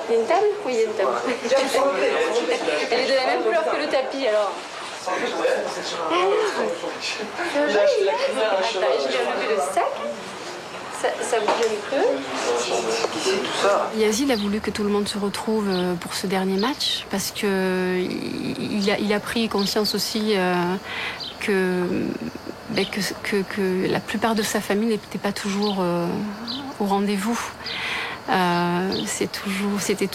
Il y a une table? Oui, il y a une table. Elle est de la même couleur que le tapis alors. Alors, je vais enlever le sac. Ça vous plaît un peu? Yazid a voulu que tout le monde se retrouve pour ce dernier match parce que il a pris conscience aussi que la plupart de sa famille n'était pas toujours au rendez-vous. C'était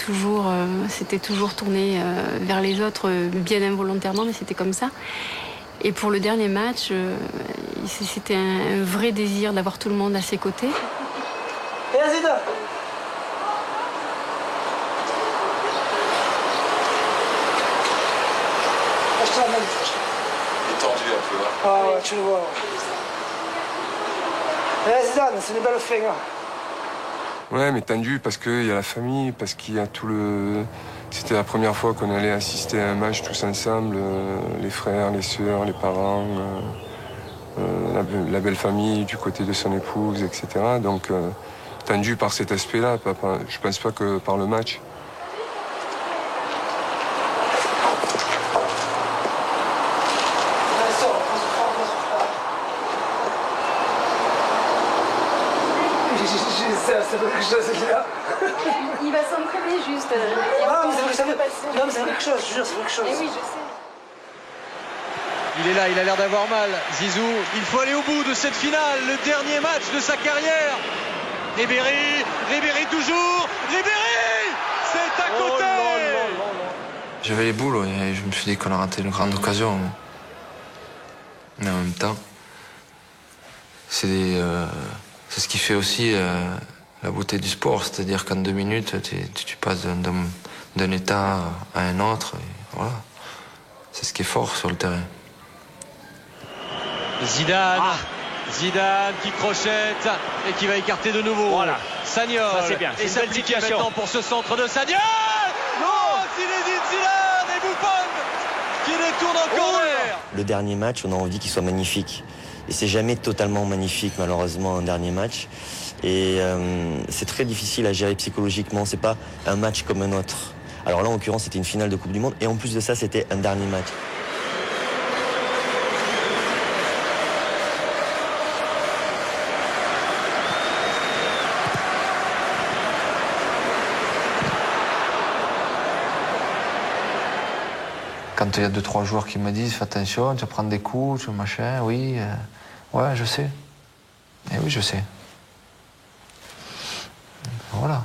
toujours tourné vers les autres, bien involontairement, mais c'était comme ça. Et pour le dernier match, c'était un vrai désir d'avoir tout le monde à ses côtés. Et Yazid, Il est tendu un peu. Hein. Ah ouais, tu le vois. Et Zidane, c'est une belle fin. Ouais, mais tendu parce qu'il y a la famille, parce qu'il y a tout le... C'était la première fois qu'on allait assister à un match tous ensemble, les frères, les sœurs, les parents, la belle famille du côté de son épouse, etc. Donc tendu par cet aspect-là, je pense pas que par le match. Il va s'entraîner juste. Non, mais c'est quelque chose, je jure, c'est quelque chose. Eh oui, je sais. Il est là, il a l'air d'avoir mal. Zizou, il faut aller au bout de cette finale, le dernier match de sa carrière. Ribéry toujours, Ribéry, c'est à côté. J'avais les boules et je me suis dit qu'on a raté une grande occasion. Mais en même temps, c'est ce qui fait aussi la beauté du sport, c'est-à-dire qu'en 2 minutes, tu passes d'un état à un autre. Et voilà. C'est ce qui est fort sur le terrain. Zidane qui crochette et qui va écarter de nouveau. Voilà. Sagnol. Ça c'est bien. Et C'est une belle situation maintenant pour ce centre de Sagnol. Non, Zinedine Zidane et Buffon qui détourne en corner. Le dernier match, on a envie qu'il soit magnifique. Et c'est jamais totalement magnifique, malheureusement, un dernier match. Et c'est très difficile à gérer psychologiquement. C'est pas un match comme un autre. Alors là, en l'occurrence, c'était une finale de Coupe du Monde. Et en plus de ça, c'était un dernier match. Quand il y a 2-3 joueurs qui me disent « Fais attention, tu vas prendre des coups, machin », oui, ouais, je sais. Et oui, je sais. Voilà.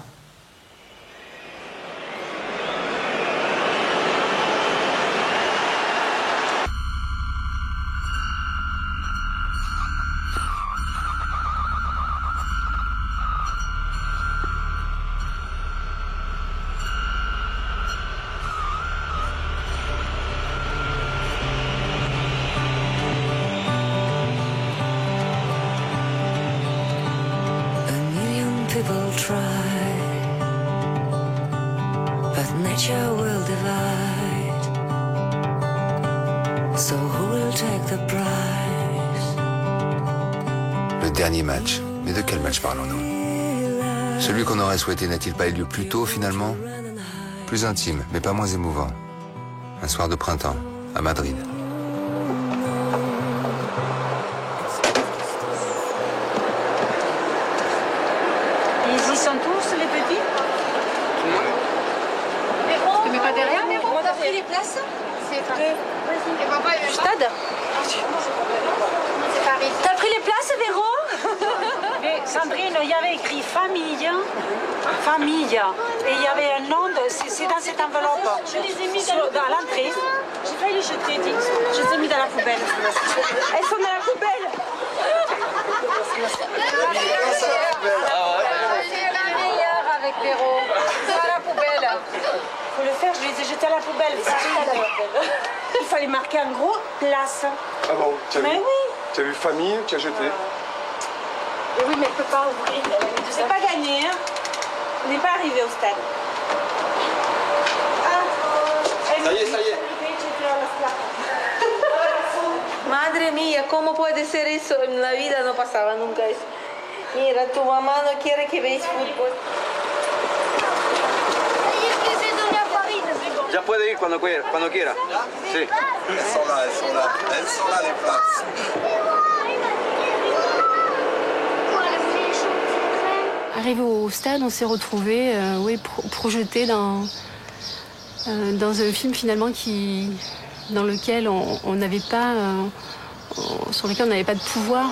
Le dernier match. Mais de quel match parlons-nous? Celui qu'on aurait souhaité n'a-t-il pas eu lieu plus tôt finalement? Plus intime, mais pas moins émouvant. Un soir de printemps, à Madrid. Ils y sont tous, les petits? Tu mets pas derrière, Véro? T'as pris les places? Stade? T'as pris les places, Véro? Mais Sandrine, il y avait écrit famille. Famille. Et il y avait un nom, c'est dans cette enveloppe. Je les ai mis dans l'entrée. J'ai failli les jeter, dis. Je les ai mis dans la poubelle. Elles sont dans la poubelle. C'est la meilleure avec Véro. Dans la poubelle. Il faut le faire, je les ai jetées à la poubelle. Il fallait marquer en gros place. Ah bon, Mais oui. Tu as vu famille, tu as jeté. Et oui, mais elle ne peut pas ouvrir. C'est pas gagné, hein. On n'est pas arrivé au stade. Ça y est. Madre mía, ¿cómo puede ser eso? En la vida no pasaba nunca eso. Mira, tu mamá no quiere que veáis fútbol. Ya puede ir cuando quiera. Sí. Elles sont là les places. Arrivé au stade, on s'est retrouvés projetés dans un film finalement dans lequel on n'avait pas, sur lequel on n'avait pas de pouvoir.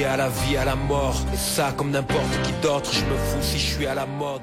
À la vie, à la mort, et ça comme n'importe qui d'autre, je me fous si je suis à la mode.